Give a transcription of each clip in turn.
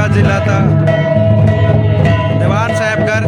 जिला था दीवान साहिबगढ़।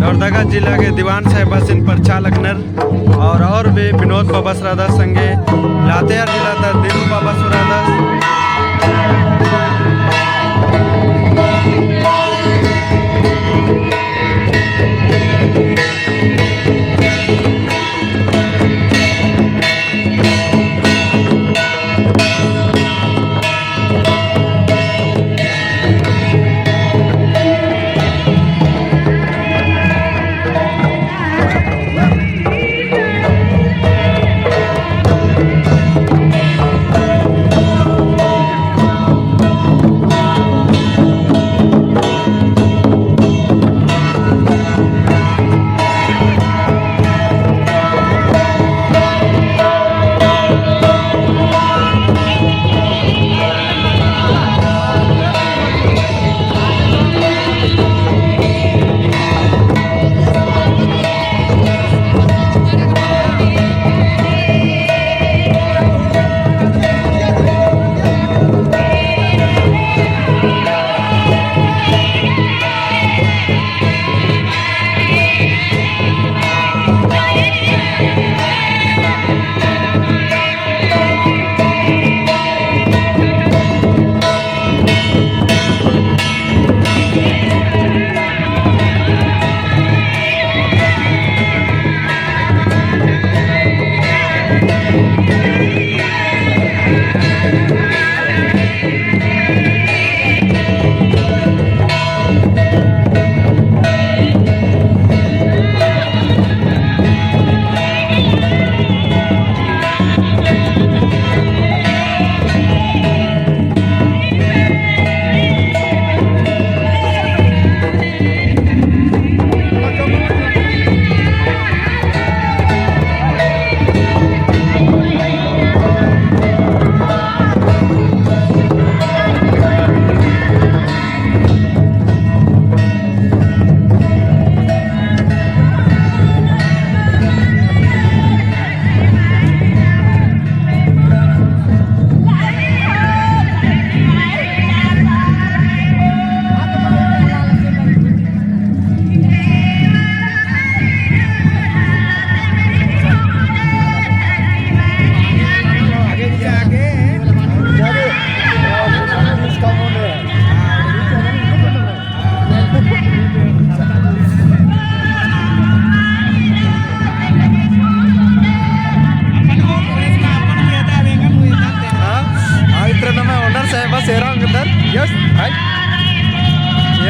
लोहरदगा जिला के दीवान साहिब सिंह प्रचालक नर और भी विनोद बाबा सुरादा संगे लातेहार जिला तर दीनू बाबा सुरादा।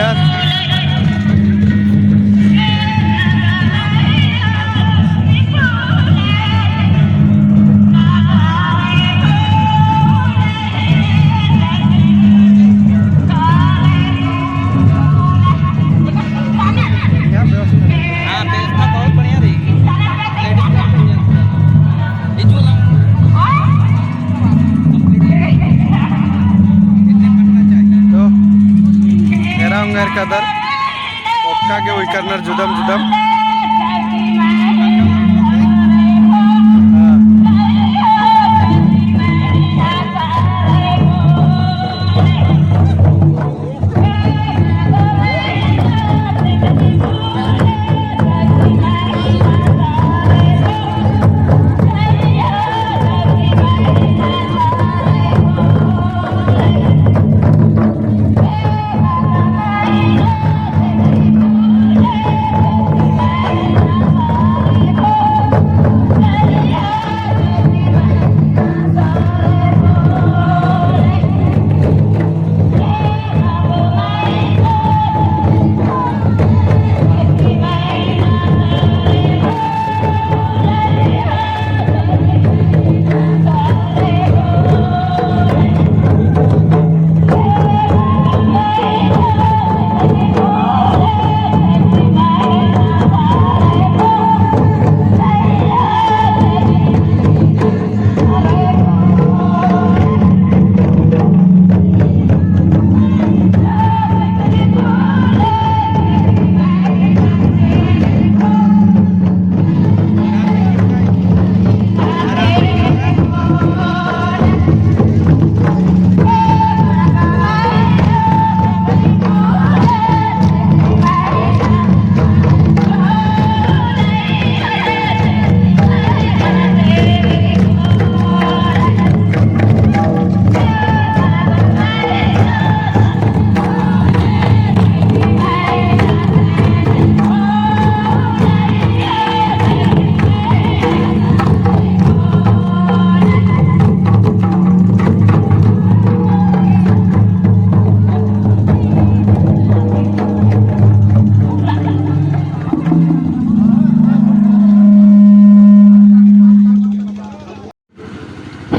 Yes. हाँ व्यवस्था बहुत बढ़िया रही लेडीज का तो era un kadar okka ke oi karnar judam judam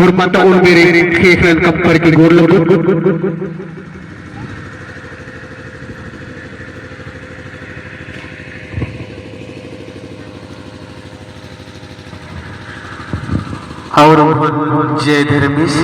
Hormata और मेरे खेखलन कप करके गोर लगो और जय धर्मेश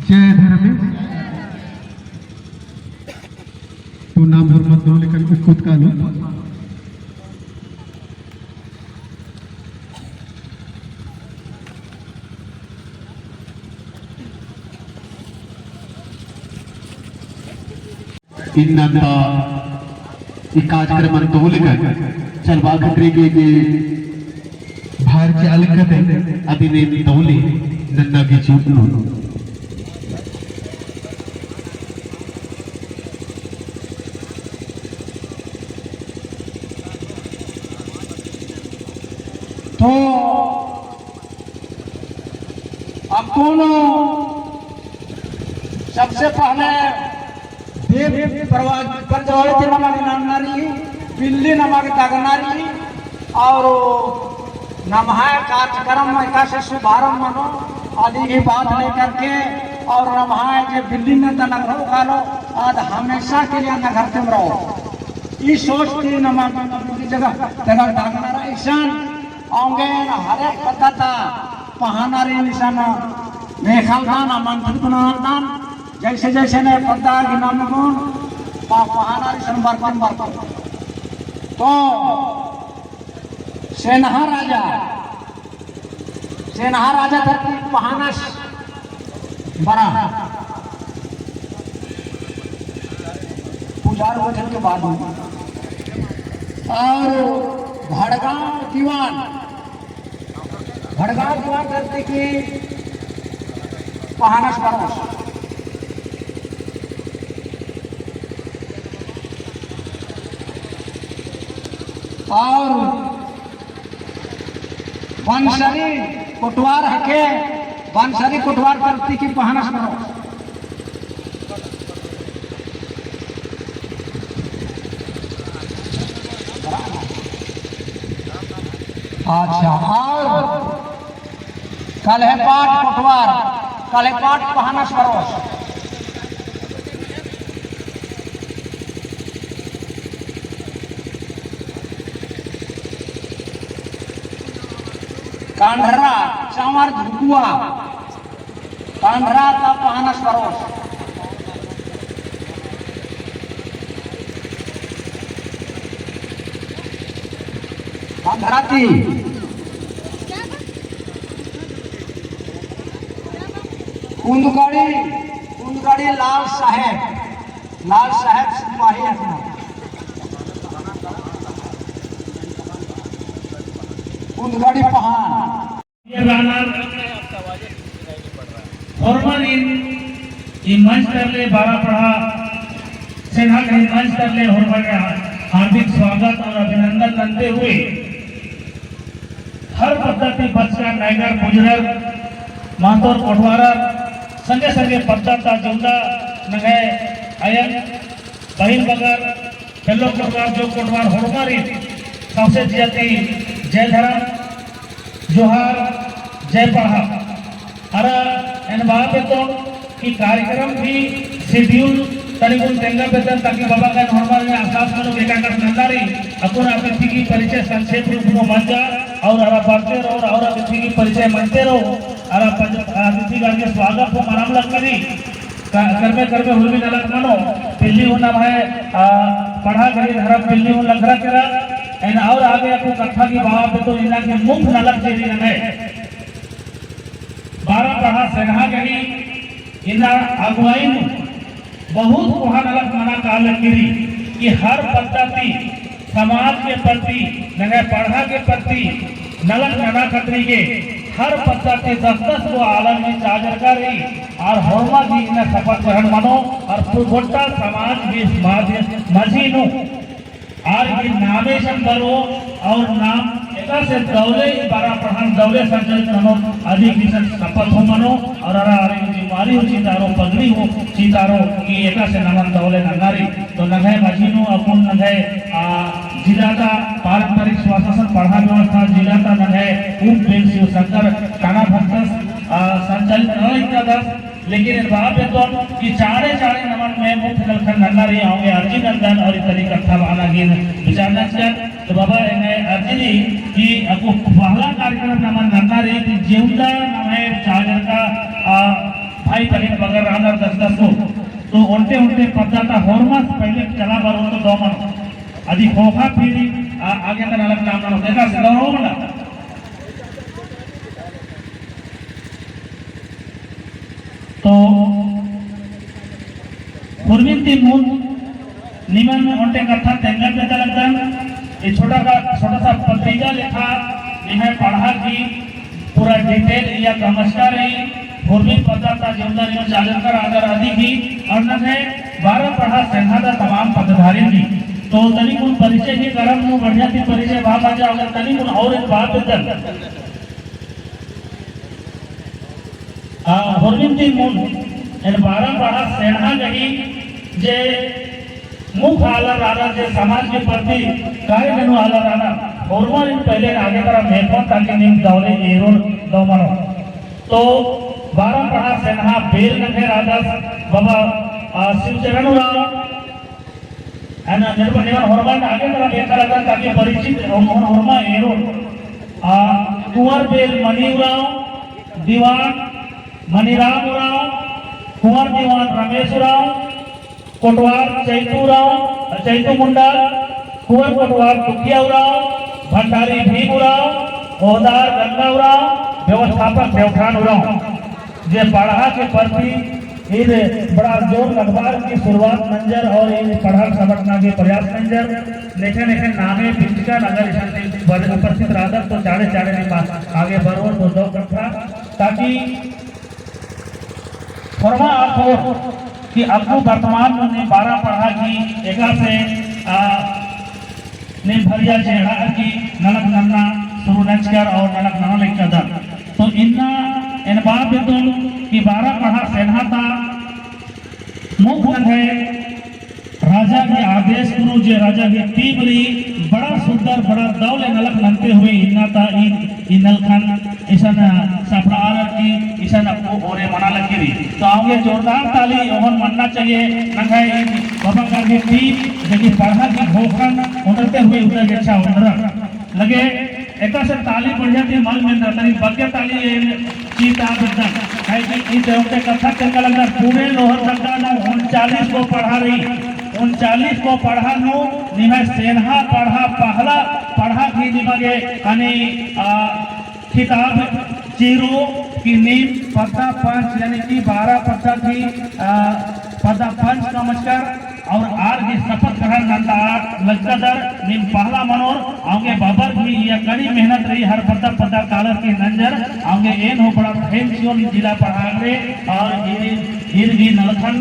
जय धर्मेश तो नाम हरमत दो लेकर खुद का लो ಇನ್ನಂತ ಈ ಕಾರ್ಯಕ್ರಮ ತೋಲಿಕ ಚಲ್ವಾ ಖತ್ರಿಗೆ ಭಾರತ ಅಲಕತೆ ಅದಿನೇ ತೋಲಿ ನನ್ನಗೆ ಚೂಟ್ನು तो अब दोनों सबसे पहले देव प्रज्वलित नमक नारी बिल्ली नमक दगनारी और नमहा कार्यक्रम का से शुभारंभ मनो आदि की बात लेकर के और नमहा जो बिल्ली ने नगर कालो आज हमेशा के लिए नगर तुम रहो इस सोच की नमक की जगह दगनारा ईशान आंगे हर एक पद्धत पहानारी निशान मेखालदान आमंत्रित बनादान जैसे जैसे ने पद्दा गिनाम गुण पहानारी संबर्धन बर्तन तो सेनहा राजा धरती पहानस बड़ा पुजार वचन के बाद और भड़गांव दीवान करते कि पहानस बरस और बंसरी कोटवार हके बंसरी कोटवार करती कि पहानस बरस अच्छा और कल है पाठ कोटवार कलेपाट पहाना सरोस कांढरा चावर धुकुआ कांढरा का पहाना सरोस कांढराती कुंदगाड़ी लाल साहेब सिपाही अपना कुंदगाड़ी पहान मंच करले 12 पढ़ा सेना के मंच करले हार्दिक स्वागत और अभिनंदन करते हुए हर पद्धति बच्चा नायगर बुजुर्ग मातोर कोटवारा संगे संगे पद्धता जुंदा नगे आयन बहिन बगर पेलो कोटवार जो कोटवार होरमारी सबसे जाति जय धर्म जोहार जय पढ़ा अरे इन बात तो कि कार्यक्रम भी शेड्यूल तरीकुल तेंगा बेतन ताकि बाबा का नॉर्मल में आसास करो बेटा का नंदारी अकुन अतिथि की परिचय संक्षेप रूप में मंजा और हरा बढ़ते रहो और अतिथि की परिचय मनते रहो और अतिथि का स्वागत को मनाम लग करी करमे हुलमी नलक मनो पिल्ली होना है पढ़ा करी धर्म पिल्ली हो लंघरा करा एन और आगे आपको कथा की बाबा पे तो इना के मुख नलक जे दिन है 12 पढ़ा सेना गही इना अगुवाई बहुत कोहा नलक मना काल गिरी कि हर पद्धति समाज के प्रति नगे पढ़ा के प्रति नलक नना खतरी के हर पद्धति 10-10 को आलम में चादर कर रही और होरमा जी ने शपथ ग्रहण मनो और पुरगोटा समाज भी मजी नु और ये नामेशन करो और नाम एका से दौले 12 प्रधान दौले संचालित मनो अधिक किसन शपथ हो मनो और अरा अरे बीमारी हो चीतारो पगड़ी हो चीतारो कि एका से नमन दौले नगारी तो नगे मजीनो अपन नगे जिला का पारंपरिक स्वास्थ्य पढ़ा व्यवस्था जिला का नगे उप बेल शिव शंकर काना भक्तस संचालित न लेकिन बाप तो कि चारे नमन में मुख्य कलखन नन्नारी आओगे अर्जी नंदन और इतनी कथा वाला गिन विचारना चाहिए तो बाबा इन्हें अर्जी कि आपको पहला कार्यक्रम नमन नन्नारी कि जीवता नमे चार्जर का भाई बहन बगर रानर 10-10 को तो उल्टे पद्धता हॉर्मस पहले चला बार तो दोमन अधिक खोखा पीढ़ी आगे का अलग नाम ना देखा से गौरव ना तो पूर्विंती मूल निमन में उनके कथा तेंगल पे चलता ये छोटा सा पत्रिका लिखा यह पढ़ा कि पूरा डिटेल या नमस्कार है पूर्वी पद्धता जीवदार में चालू कर आदर आदि की और न है 12 पढ़ा सेना का तमाम पदधारी की तो तनिकुन परिचय की क्रम में बढ़िया थी परिचय वहां बाजा अगर तनिकुन और एक बात बदल होर्विंती मूल इन 12 पढ़ा सेना गही जे मुख आला राना जे समाज के प्रति कार्य करने वाला राना होर्मन इन पहले आगे तरह मेहमान ताकि निम दौले एरोल दौमनो तो 12 पढ़ा सेना बेल नखे राधा बाबा शिवचरण राव एना निर्भर होर्मन आगे तरह बेकार राधा ताकि परिचित होर्मा एरोल कुंवर बेल मणिराव दीवान मणिराम राव कुंवर दीवान रमेश राव कोटवार चैतू मुंडा कुंवर कोटवार तुकिया राव भंडारी भीम राव ओहदार गंगा राव व्यवस्थापक देवठान राव जे पढ़ा के प्रति इन बड़ा जोर लगवार की शुरुआत मंजर और इन पढ़ा संगठना के प्रयास मंजर लेकिन नामे पिछका नगर उपस्थित राधक तो चाड़े आगे बढ़ो तो दो कथा ताकि फरमा अर्थ हो कि आपको वर्तमान में 12 पढ़ा की एका से ने भरिया चेहरा की नलक नन्ना शुरू नचकर और नलक नना लिखकर तो इन बात तो कि 12 पढ़ा सेना था मुख्य है राजा के आदेश गुरु जे राजा के तीव्री बड़ा सुंदर बड़ा दौले नलक नलते हुए इन्नाता इन नलखन ऐसा सपड़ा आलर की ऐसा ओरे मना लगी तो आओगे जोरदार ताली और मनना चाहिए नंगा बाबा का भी टीम जबकि पढ़ा की भोखन उड़ते हुए उधर अच्छा उधर लगे एक से ताली बढ़ जाती मल में तरी बग्गे ताली चीत आप एकदम है कि इन देवते कथा चलने लगता पूरे लोहर तक 39 को पढ़ा रही 39 को पढ़ा नो निमे सेनहा पढ़ा पहला पढ़ा की निमगे अनि किताब जीरो की नीम पद्दा पंच यानी कि 12 पद्दा थी पद्दा पंच नमस्कार और आर की शपथ ग्रहण नंदार लज्जादार नीम पहला मनोर आगे बाबर भी यह कड़ी मेहनत रही हर पद्दा पद्दा कालर की नंजर आगे एन हो बड़ा फेम सियोन जिला पढ़ागरे और इर की नलखन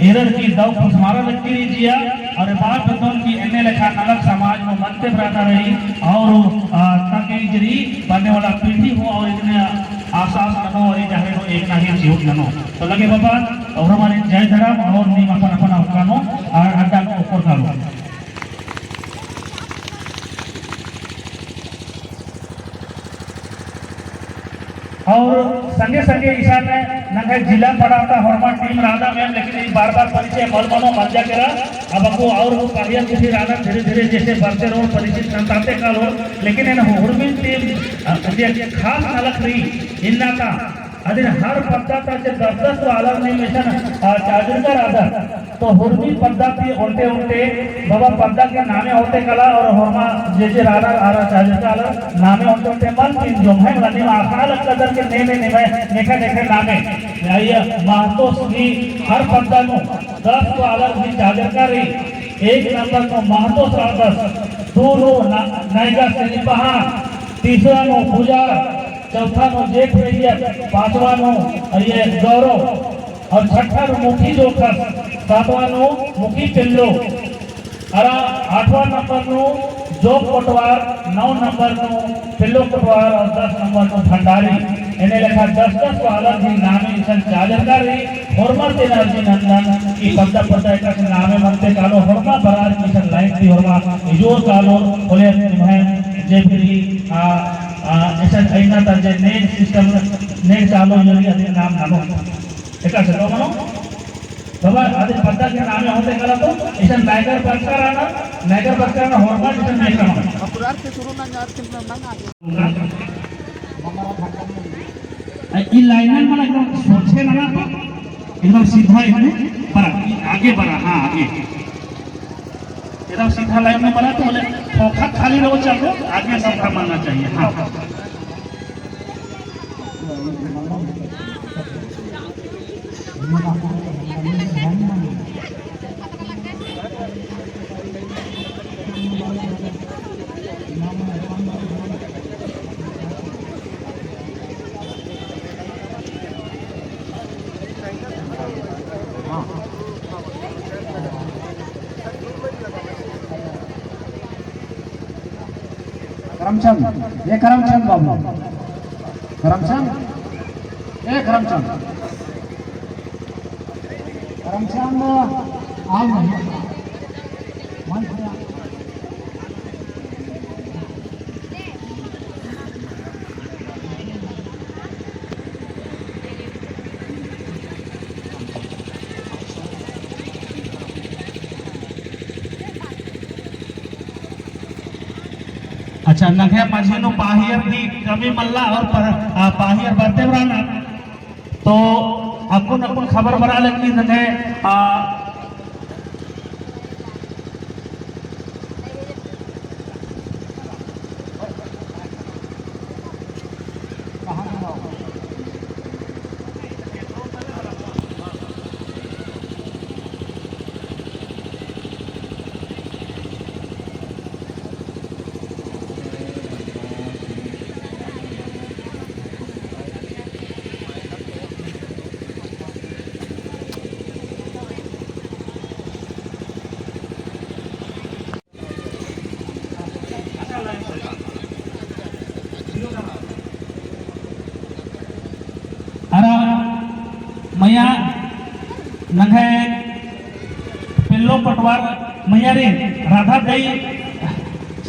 एरर की दव खुशमारा लगती रही जिया और बात बतौन की एने लेखा नलक समाज में मनते बराता रही और ताकि जरी बनने वाला पीढ़ी हो और इतने आसास ननो और चाहे हो एक ना ही जीवन ननो तो लगे बाबा और हमारे जय धर्म और नीम अपन अपन अफगानो और अड्डा को ऊपर करो और संगे संगे ईशान ने नंगे जिला पढ़ाता हरमा टीम राधा मैम लेकिन बार बार परिचय मलमनो मंजा करा अब आपको और वो कार्य किसी राधा धीरे धीरे जैसे बढ़ते रहो परिचित संताते का लो लेकिन इन हुरमिन टीम खास नलक रही इन्ना का अरे हर पद्धति 10-10 आलर नहीं मिशन चार्जर का राधा तो हुरमी पद्धति उल्टे उल्टे बाबा पद्दा के नामे होते कला और होमा जैसे राधा आरा चार्जर का आलर नामे होते उल्टे मन की जो है वाली आखड़ा लगता दर के ने नेखा नेखा नामे ये महतो श्री हर पद्दा नो 10 को आलर भी चार्जर का रही एक नंबर को महतो श्रादस दो नो नायका श्री पहाड़ तीसरा नो पूजा चौथा नो जेठ रैया पांचवा नो ये गौरव और छठा नो मुखी जोखस सातवां नो मुखी पिल्लो अरा 8वां नंबर नो जोग कोटवार 9 नंबर नो पिल्लो कोटवार और 10 नंबर नो भंडारी इन्हें लेखा 10-10 वाला भी नामे इसन चाजरकारी होरमा तेनाजी नंदन की पद्दा पद्दा एक नामे मनते कालो होरमा बरार की इसन लाइन थी होरमा इजोर कालो बोले निभाएं जेबरी ऐसा ऐना तंजे नेट सिस्टम नेट चालू योगी अधिक नाम नामो ऐसा चलो मनो बाबा अधिक पद्दा के नामे होते करा तो ऐसा नायकर बक्सर आना होरमा ऐसा नायकर आना अपुरार के शुरू ना यार कितना ना आगे ये लाइनर मन एकदम सोचे ना तो एकदम सीधा इसमें बढ़ा आगे बढ़ा हाँ आगे एकदम सीधा लाइन में बढ़ा तो बोले फोकस खाली रहो चलो आगे सब मानना चाहिए हाँ करमचंद ये करमचंद बाबू करमचंद ए करमचंद आओ नहीं अच्छा नखे मझीनो पाहियर भी कमी मल्ला और पाहियर बढ़ते बराना तो अकुन अकुन खबर बरा लगी नखे मैया नंगे पिल्लो पटवार मैया रे राधा दई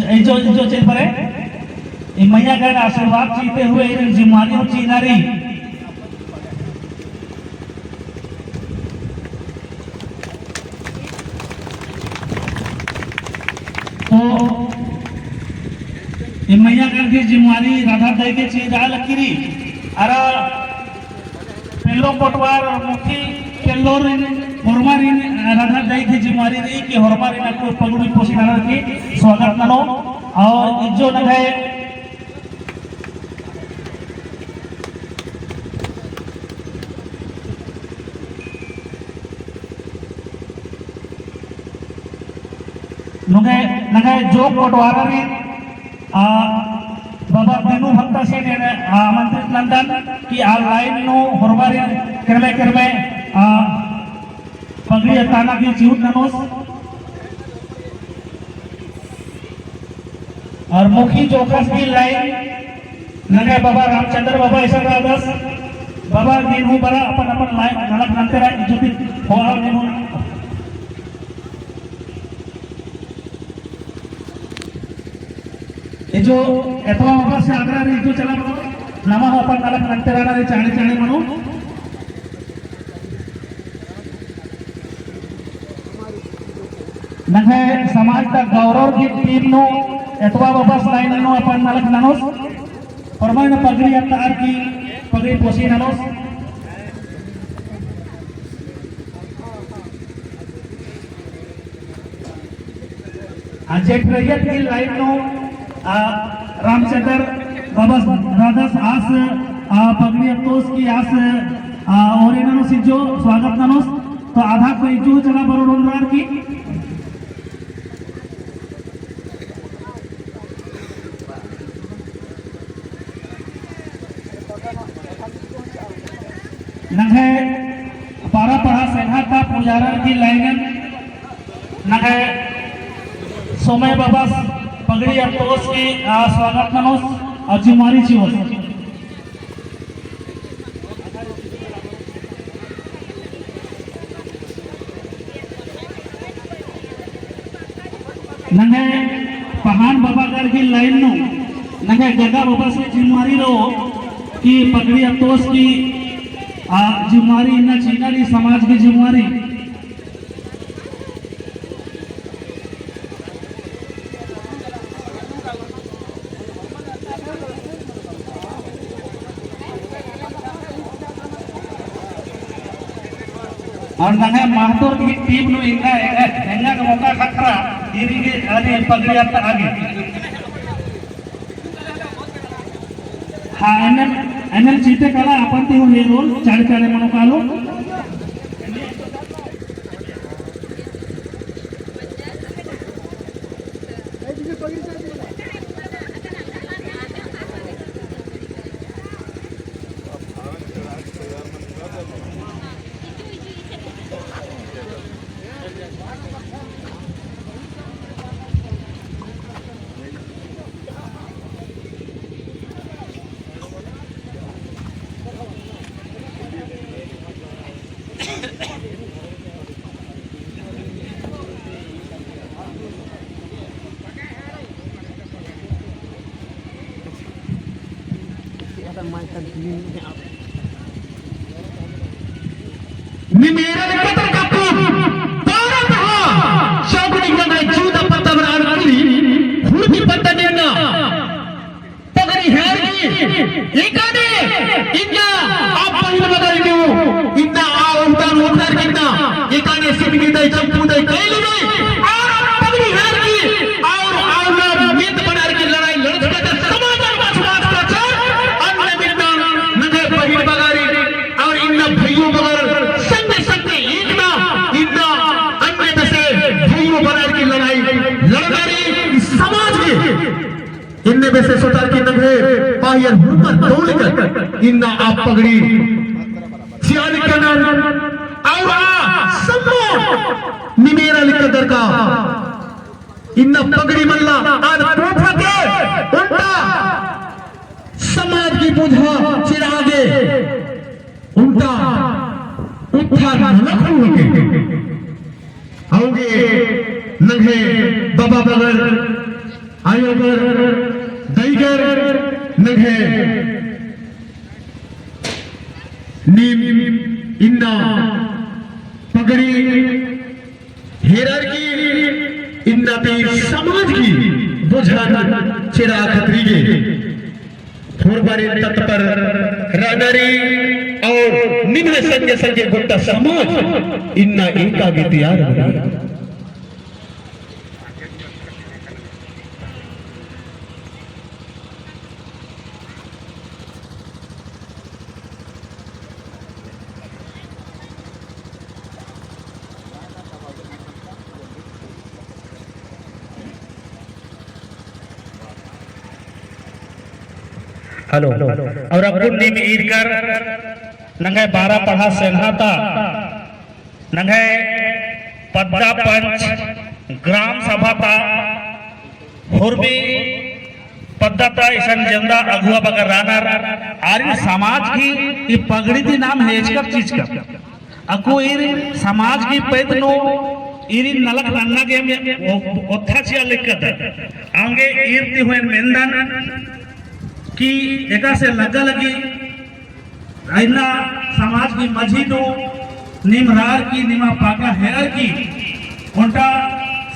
जो चल पड़े ये मैया का आशीर्वाद जीते हुए इन जिम्मेदारियों चीनारी तो ये मैया की जिम्मेदारी राधा दाई के चीज आ लकीरी अरा पेलो पटवार मुखी केलोर हरमारी राधा दाई की जिम्मेदारी रही कि हरमारी ना को पगड़ी पोसी ना की स्वागत ननो और इज्जो न है नगे जो पटवारा रे बाबा दिनु भक्ता से ने आमंत्रित लंदन कि आ लाइन नो हरबारी करवे पगड़ी ताना की जीवन नमोस और मुखी चौकस की लाइन नगे बाबा रामचंद्र बाबा ऐसा दास बाबा दिनु बड़ा अपन अपन लाइन नलक नंते रा जो भी होआ दिनु ये जो एतवा बाबा से आगरा रे जो चला बनो नामा हो अपन नलक नंते रा रे चाणे चाणे मनो नगे समाज का गौरव की टीम नो एतवा बाबा लाइन नो अपन नलक ननोस परमाण पगड़ी अतार की पगड़ी पोसी ननोस आज एक की लाइन नो रामचंद्र बाबा राधास आस पगड़ी अतोस की आस और इन्होंने सिजो स्वागत ननोस तो आधा कोई जो चला बरोडोंद्रार की नगे पारा पढ़ा सेना का पुजारा की लाइन नगे सोमय बाबा पगड़ी अतोस की स्वागत नमोस और जिमारी चिवस नगे पहान बाबा कर की लाइन नो नगे जगह बाबा से जिमारी रो की पगड़ी अतोस की जिमारी न चीनारी समाज की जिमारी और नगे महतोर की टीम नो इंगा हेंगा का मौका खतरा दीरी के आने पगड़ी आता आगे हाँ एनएल चीते कला अपन ते हो ये रोल चार चार मनो कालो मेरा कतर का पारा पहा शौकनी का मैं चूदा पत्ता बरार करी हुर्दी पत्ता देना पगड़ी है की इकाने इन्ना आप पहिल बदल क्यों इन्ना उतार उतार कितना इकाने सिमनी दे चंपू दे कैली नहीं और पगड़ी है की और ना नींद बनार की लड़ाई लड़ के समाज बसवास का चल अन्य बिना नगे पहिल बगारी और इन्ना भइयों बगार इनने में से सोता की नगरे पायर हुरमत तोड़कर इन्ना आप पगड़ी सियान के नाम और सबो निमेरा लिकदर का इन्ना पगड़ी मल्ला आज पूछा के उल्टा समाज की बुझा चिरागे उल्टा उठा नखू के आओगे नगे बाबा बगल आयोगर दैगर नगे नीम इन्ना पगड़ी हेरार की इन्ना भी समाज की बुझान चिरा खतरीगे थोड़बारे तत्पर रानारी और निम्न संजय संजय गुट्टा समाज इन्ना एका के तैयार हो रही हेलो और अकुन निम ईद कर नंगे 12 पढ़ा सेन्हाता नंगे पद्दा पंच ग्राम सभा ता हुरबी पद्धता ईशन जंदा अगुआ बगर रानर आरी समाज की ये पगड़ी दी नाम है इसका चीज का अको इर समाज की पैदनो इरी नलक नन्ना के में ओथा चिया लिखत आंगे ईरती हुए मेंदन कि एका से लगा लगी आइना समाज की मझीनो निमरार की निमा पाका हेर की उनका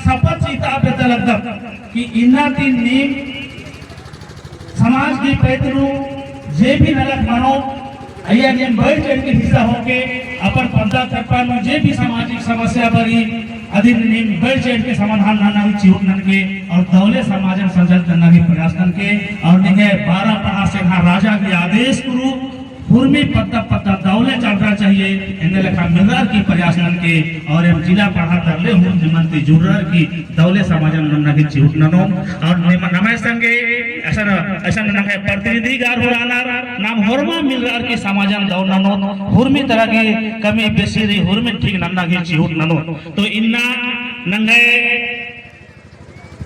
शपथ सीता पे लगता कि इन्ना तीन नीम समाज की पैतरू जे भी नलक मानो अय्या निम बढ़ चढ़ के हिस्सा होके अपन पद्दा करपा में जे भी सामाजिक समस्या बरी अधिक निम बढ़ चढ़ के समाधान नाना भी चिहुट नन के और दौले समाजन संजल करना भी प्रयास नन के और निगे 12 पढ़ा से राजा के आदेश करू पूर्वी पत्ता पत्ता दौले चलना चाहिए इन लेखा मिलर की प्रयास नन के और हम जिला पढ़ा तरले हूं निमंत्री जुरर की दौले समाजन नन्ना की चिहुट ननो और नमे संगे ऐसा नखे प्रतिनिधि गार होराना नाम होरमा मिलर की समाजन दौ ननो हुरमी तरह की कमी बेसी री हुरमी ठीक नन्ना की चिहुट ननो तो इन्ना नंगे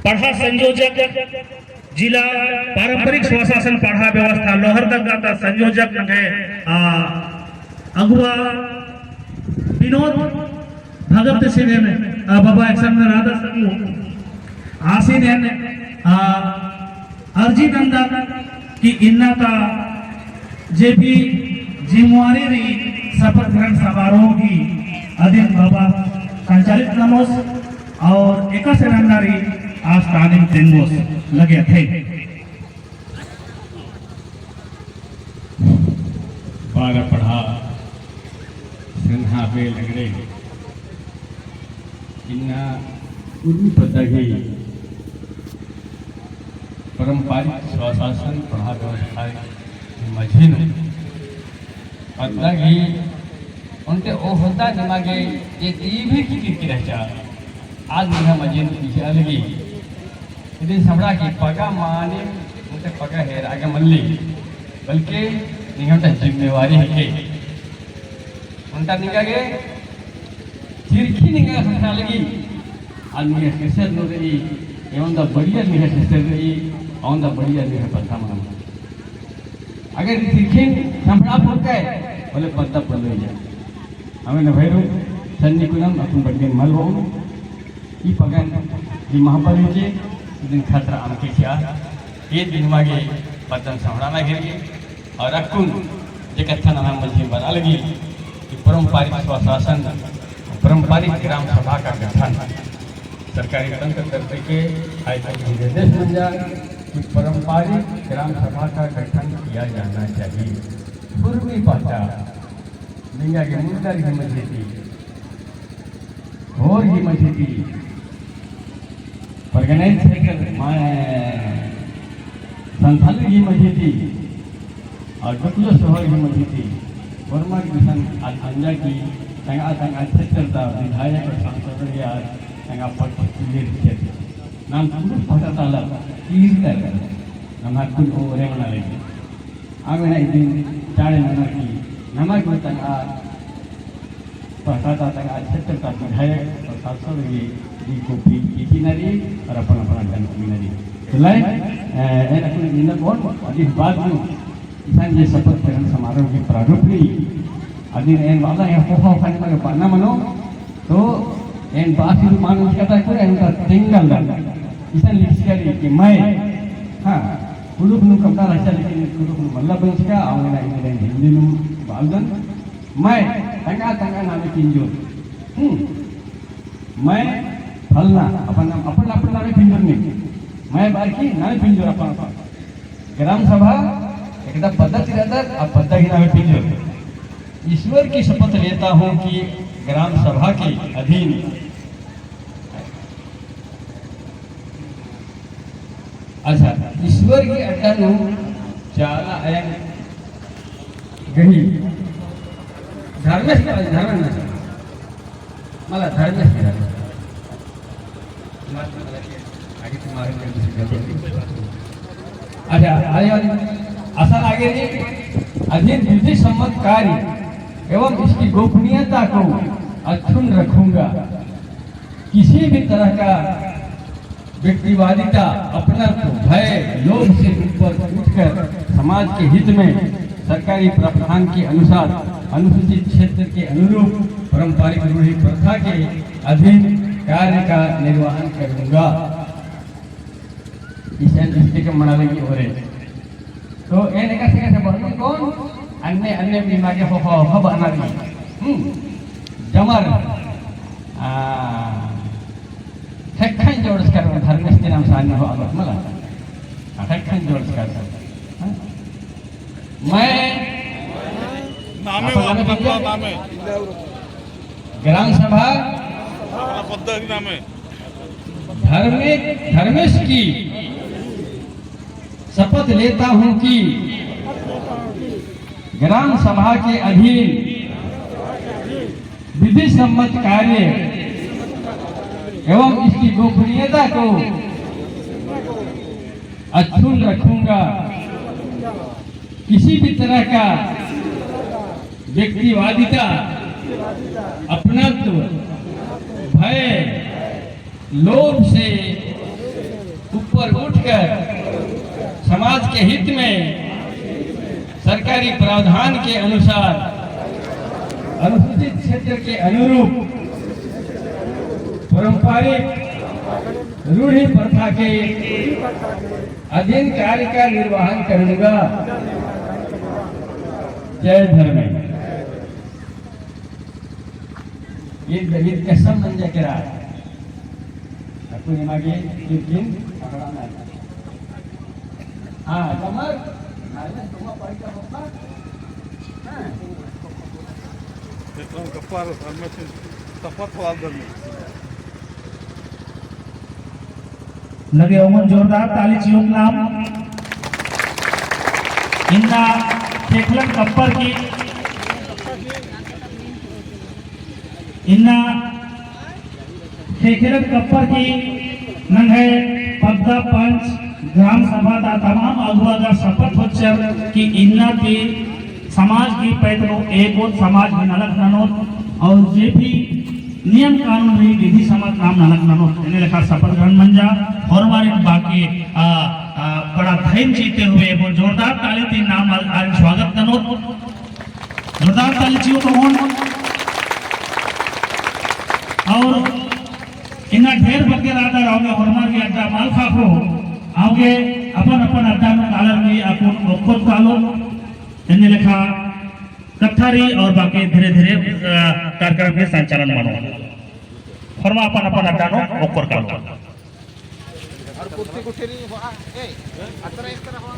पढ़ा संयोजक जिला पारंपरिक स्वशासन पढ़ा व्यवस्था लोहरदगा का संयोजक नगे अगुआ विनोद भगत सिंह ने बाबा एक्शन में राधा समूह आसीन ने अर्जी नंदन की इन्ना का जे भी जिम्मेवारी रही शपथ ग्रहण समारोह की अधीन बाबा संचालित नमोस और एक से रंगारी आज तालीम तेंगोस लगे थे बारह पढ़ा सिन्हा पे लगड़े इन्ना उर्मी पद्धति पारंपरिक स्वशासन पढ़ा व्यवस्था मझीन पद्धति उनके ओ होता दिमागे ये भी की रहता आज मेरा मजीन पीछे लगी इतनी समरा की पगा माने उनके पगा है आगे मल्ली बल्कि निगमता जिम्मेवारी है के उनका निकागे चिरखी निकाग संस्था लगी आज निकाग किसर नो रही एवं दा बढ़िया निकाग किसर रही और दा बढ़िया निकाग पत्ता माना अगर चिरखी संभला पुरके बोले पत्ता पड़ जाए हमें न भैरू सन्नी कुलम अपन बढ़िया मल हो ई पगन di महापरिचे दिन खतरा आमके क्या ये दिन मागे पतन संभराना गिर और अकुन जे कथा नाम मझी बना लगी कि पारंपरिक स्वशासन पारंपरिक ग्राम सभा का गठन सरकारी तंत्र करते के निर्देश बन जाए कि पारंपरिक ग्राम सभा का गठन किया जाना चाहिए पूर्वी पाचा निंगा के मुद्दा की मझी थी और ही मझी थी ऑर्गेनाइज संथाल की मझी थी और डुकलो शहर की मझी थी वर्मा किसान अंजा की तंगा तंगा क्षेत्रता विधायक और सांसद या तंगा पक्ष क्षेत्र नाम कुछ पता ताला तीर कर नमक कुछ ओरे मना लेगी आगे ना दिन चारे नमक की नमक में तंगा पता तंगा क्षेत्रता विधायक और सांसद की कोपी की नरी और अपन अपन गन की नरी चलाए ए अपने दिन कौन अधिक बात में किसान ये शपथ ग्रहण समारोह की प्रारूप ली अधीन एन वाला है फोफा खाने में पाना मनो तो एन बासी मानुष कहता है कोई एन का टिंगल इसन लिखी कि मैं हाँ कुलुक नु कपड़ा रचा लेकिन कुलुक नु मल्ला बंसका आऊंगे ना इधर हिंदी नु बालदन मैं तंगा तंगा नामे पिंजोर मैं फलना अपन नामे पिंजोर नहीं मैं बाकी नामे पिंजोर अपन ग्राम सभा एकदम पद्धति रहता अब पद्धति नामे पिंजोर। ईश्वर की शपथ लेता हूँ कि ग्राम सभा के अधीन अच्छा ईश्वर की अड्डा चाला एम गही धर्मेश मला धर्मेश अच्छा असा आगे अधीन विधि सम्मत कार्य एवं इसकी गोपनीयता को अक्षुण्ण रखूंगा। किसी भी तरह का व्यक्तिवादिता अपनत्व भय लोभ से ऊपर उठकर समाज के हित में सरकारी प्रावधान के अनुसार अनुसूचित क्षेत्र के अनुरूप पारंपरिक रूढ़ि प्रथा के अधीन कार्य का निर्वहन करूंगा। इसे मनालेगी हो रहे तो ये कैसे बढ़ू कौन अन्य अन्य बीमारी हो बना दी जमर ठेखन जोड़कर धर्मेश नाम सान्य हो अलग मला ठेखन जोड़कर मैं ग्राम सभा धर्मेश की शपथ लेता हूं कि ग्राम सभा के अधीन विधि सम्मत कार्य एवं इसकी गोपनीयता को अक्षुण्ण रखूंगा। किसी भी तरह का व्यक्तिवादिता अपनत्व भय लोभ से ऊपर उठकर समाज के हित में सरकारी प्रावधान के अनुसार अनुसूचित क्षेत्र के अनुरूप पारंपरिक रूढ़ि प्रथा के अधीन कार्य का निर्वहन करूंगा। जय धर्म ये दलित कसम म्हणजे करा आपण मागे कीर्तन हाँ कमर लगे ओमन जोरदार ताली चियों नाम इन्ना ठेखलन कप्पर की इन्ना ठेखलन कप्पर की नंगे पद्दा पंच ग्राम सभा का तमाम अगुआ का शपथ होच्छर कि इन्ना की समाज की पैतरो एक और समाज में नलक ननोत और जे भी नियम कानून रही विधि सम्मत नाम नलक ननोत इन्हें लिखा शपथ ग्रहण मंजा और हमारे बाकी बड़ा धैर्य जीते हुए वो जोरदार ताली तीन नाम आज स्वागत ननोत जोरदार ताली चियो तो और इन्ना ढेर बके राधा रहोगे और हमारे अड्डा माल खाफो आगे अपन अपन अड्डा में कालर में अपन ओखोत कालो इन्हें लिखा कथारी और बाकी धीरे धीरे कार्यक्रम के संचालन मानो फरमा अपन अपन अड्डा नो ओखोर कालो और कुर्सी कुठेरी हुआ ए अतरा इस तरह हुआ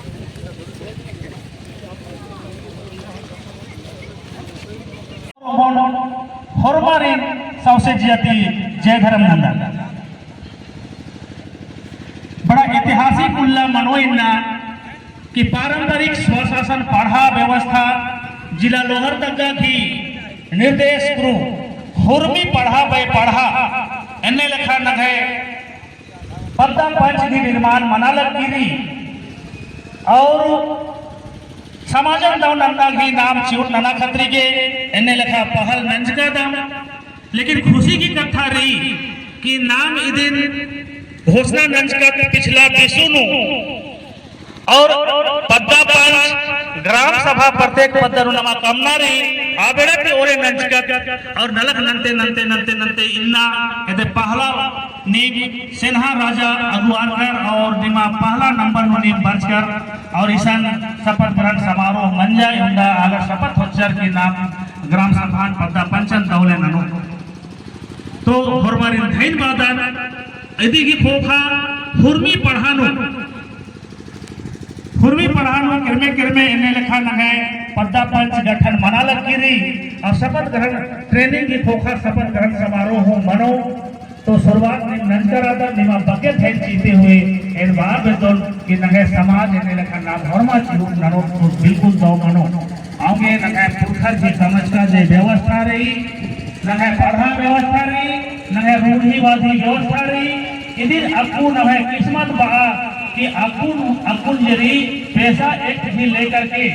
हरमारी सबसे जाति जय धर्म नंदा बड़ा ऐतिहासिक उल्ला मनोइन्ना कि पारंपरिक स्वशासन पढ़ा व्यवस्था जिला लोहरदगा की निर्देश करू हुर्मी पढ़ा वे पढ़ा एने लिखा नगे पद्दा पंच की निर्माण मनालक गिरी और समाजन दाव नंदा की नाम चिउट नना खत्री के एने लिखा पहल नंजका दाम लेकिन खुशी की कथा रही कि नाम इदिन घोषणा नंजका पिछला बेसुनु और पद्दा पंच ग्राम सभा प्रत्येक पद्धर नमा कमनारी आबेड़े ओरे नंचक और नलक नंते नंते नंते नंते इन्ना यदि पहला नीम सिन्हा राजा अगुआकर और निमा पहला नंबर में नीम बरचकर और ईशान शपथ ग्रहण समारोह मंजा युंदा अगर शपथ होचर की नाम ग्राम सभा पद्दा पंचन दौले ननु तो हरमारी धैन बादन यदि की पोखा हुर्मी पढ़ानो किरमे इन्हें लिखा नगे पद्दा पंच गठन मना लगी और शपथ ग्रहण ट्रेनिंग की पोखा शपथ ग्रहण समारोह हो मनो तो शुरुआत में नंजकर आदर निमा बके थे जीते हुए इन बार बेतौल कि नगे समाज इन्हें लिखा नाम हरमा चीज ननो तो बिल्कुल दो मनो आगे नगे पुरखर जी समझ का जे व्यवस्था रही नगे पढ़ा व्यवस्था रही नगे रूढ़ीवादी व्यवस्था रही इधर अकून है किस्मत बहा कि अकुन जरी पैसा एक भी लेकर के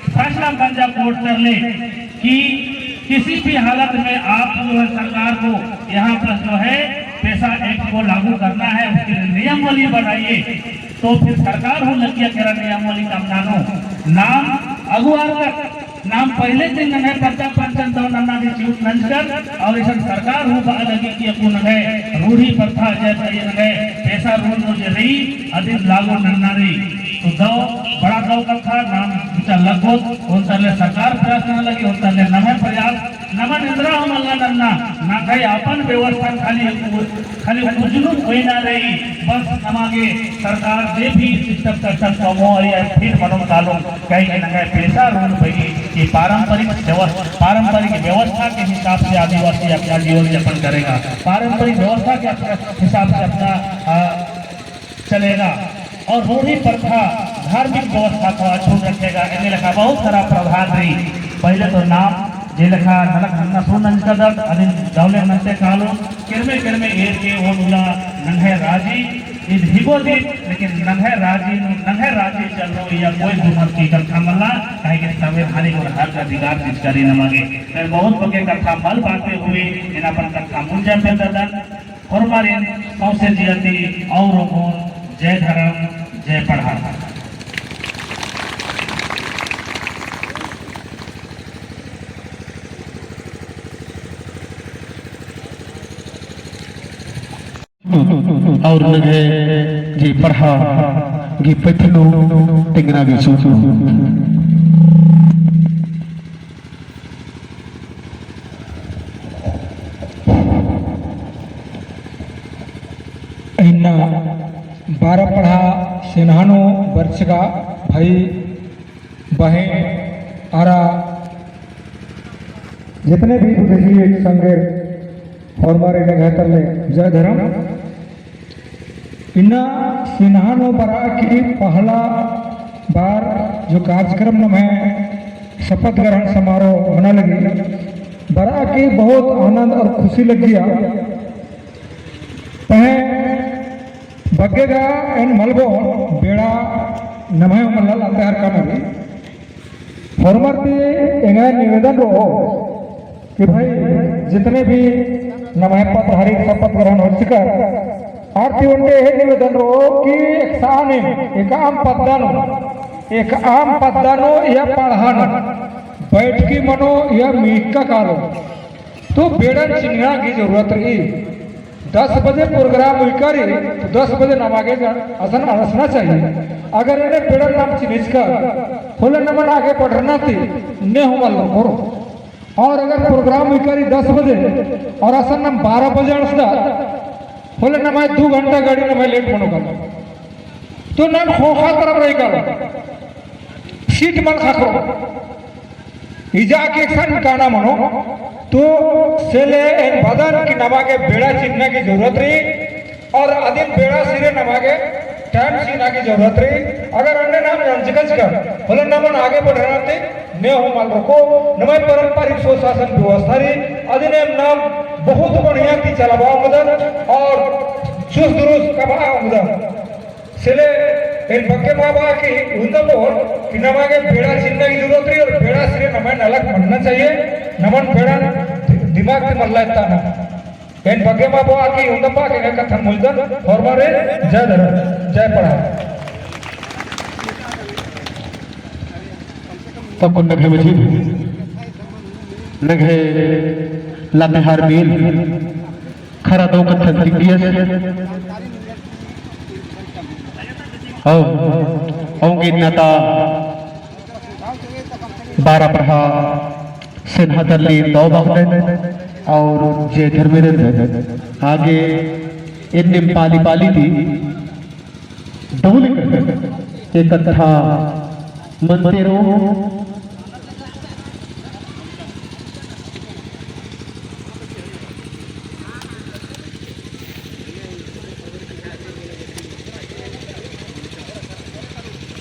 फैसला पंजा कोर्ट कर ले कि किसी भी हालत में आप जो है सरकार को यहाँ पर जो है पैसा एक्ट को लागू करना है उसके नियमावली बनाइए तो फिर सरकार हो लगी करा नियमावली का मानो नाम अगुआर तक नाम पहले दिन है पद्दा पंचन दो नन्ना की चूट नंजकर और इस सरकार हो बा लगी कि अकुन है रूढ़ी प्रथा जैसे ये है पैसा रूल मुझे रही अधिक लागू नन्ना रही तो दो बड़ा दो का था नाम चल लगो उन तरले सरकार प्रयास न लगी उन तरले नमे प्रयास नमन इंद्रा हम अल्लाह नन्ना ना कहीं अपन व्यवस्था खाली उजलू कोई ना रही बस नमागे सरकार दे भी सिस्टम का कमो या फिर मनो चालो कहीं ना कहीं पैसा रूल भई कि पारंपरिक व्यवस्था के हिसाब से आदिवासी अपना जीवन यापन करेगा पारंपरिक व्यवस्था के हिसाब से अपना चलेगा और रूढ़ी प्रथा धार्मिक व्यवस्था को अछूत रखेगा इन्हें लिखा बहुत सारा प्रावधान रही पहले तो नाम जे लिखा नलक नन्ना सुनन कदर अदिन दौले नंते कालो किरमे एर के ओला नंगे राजी इन हिगो दे लेकिन नंगे राजी चलो या कोई गुमर की कथा मल्ला कहे कि संवैधानिक और हक अधिकार जिसकरी नमागे फिर बहुत बके कथा मल बातें हुई इन अपन कथा मुंजा पे ददन और मारे सौसे जियती और जय धर्म जय पढ़ा और लगे जी पढ़ा गी पथनु टिंगना गी सूचू इन्ना 12 पढ़ा सिन्हानो वर्ष का भाई बहन आरा जितने भी विदेशी संगे और हमारे नगहतर में जय धर्म इन्ना सिन्हानो बरा की पहला बार जो कार्यक्रम में शपथ ग्रहण समारोह होने लगी बरा की बहुत आनंद और खुशी लगी बग्गेगा एन मलबो बेड़ा नमय मल्ल अंतहर कानरी फॉर्मरती एंगा निवेदन रो कि भाई जितने भी नमय पत्रधारी शपथ ग्रहण हो चुका आरती उनके यह निवेदन रो कि एक आम पदानो या पढ़ानो बैठकी मनो या मीका कालो तो बेड़न चिन्हना की जरूरत रही 10 बजे प्रोग्राम करी तो 10 बजे नमागे आसन आसना चाहिए अगर इन्हें बेड़न नाम चिन्हिज कर होले नमन आगे पढ़ना थी ने हो करो और अगर प्रोग्राम करी 10 बजे और आसन नाम 12 बजे अड़सदा होले नमाय 2 घंटा गाड़ी नमाय लेट मनो कर तो नाम खोखा तरफ रही कर सीट मन खाखो इजा के सन काना मनो तो सेले इन बदन की नमागे बेड़ा चिन्हने की जरूरत रही और अधिक बेड़ा सिरे नमागे टाइम चिन्हने की जरूरत रही अगर अन्य नाम रंजकज कर बोले नमन आगे बढ़ रहा थे ने हो मान रखो नमय पारंपरिक सुशासन व्यवस्था रही अधिनियम नाम बहुत बढ़िया की चलावा मदद और चुस्त दुरुस्त कबा मदद सेले इन बक्के बाबा की उन्दपोर कि नमागे बेड़ा चिन्हने की जरूरत रही और बेड़ा सिरे नमय नलक बनना चाहिए नमन बेड़ा दिमाग में मल्ला इतना ना इन बग्गे बाबा की उन्दपा के कथन मुल्दन और मारे जय धर्म जय पढ़ा तब नघे मुझे नघे लातेहार मेल खरा दो कथन दिग्गियस औंगे नाता 12 प्रहा सिन्हातल्ली 9 बखदन और जे धर्मेंद्र आगे इन्निम पाली पाली थी डोल एक कथा मंदिरों